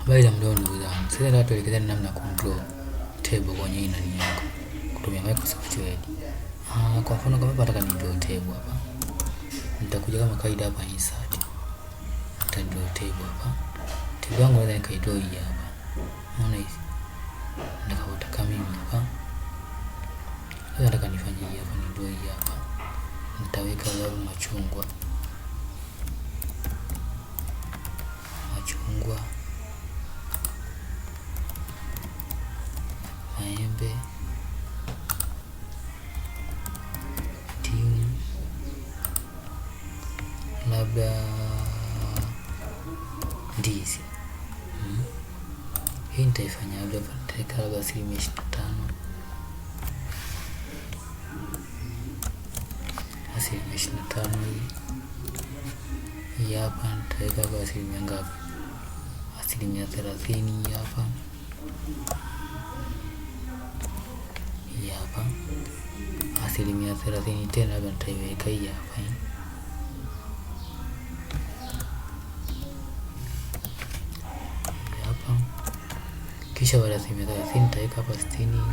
Habari za mdao ndugu zangu. Sasa nataka tuelekezane namna ya control table kwenye hii nani yako kutumia Microsoft Word. Kwa mfano kama nataka ni draw table hapa. Nitakuja kama kawaida hapa insert. Nita draw table hapa. Table yangu naweza nikaidraw hii hapa. Unaona hizi? Nikaweka mimi hapa. Sasa nataka nifanye hii hapa, ni draw hii hapa. Nitaweka labda machungwa. Maembe, timu, labda ndizi. Hii nitaifanya labda nitaweka labda 25%. 25% hii hapa nitaweka labda asilimia ngapi? 30% hapa. Hapa 30% tena labda nitaiweka hii hapa hapa, kisha baada ya 30% nitaweka hapa 85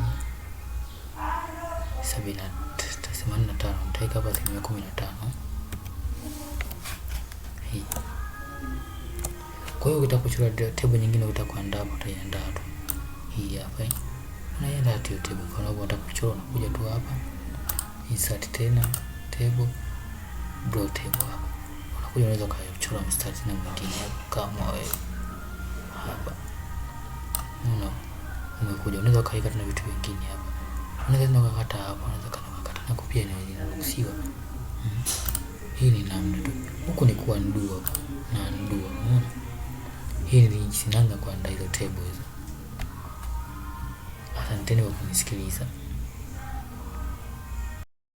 nitaweka hapa 15% hii. Kwa hiyo utakuchora table nyingine utakuandaa hapo, utaiandaa tu hii hapa unaenda tu table. Kwa sababu unataka kuchora unakuja tu hapa insert tena table, draw table hapa. Unakuja unaweza kuchora mstari na mwingine kama wewe hapa. Umekuja unaweza kaweka tena vitu vingine hapa. Unaweza kukata hapa, unaweza kukata na kupia na inaruhusiwa. Hii ni namna tu. Huko ni kuandua na andua. Unaona? Hii ni jinsi nanga kuandaa hizo table hizo. Asanteni kwa kunisikiliza.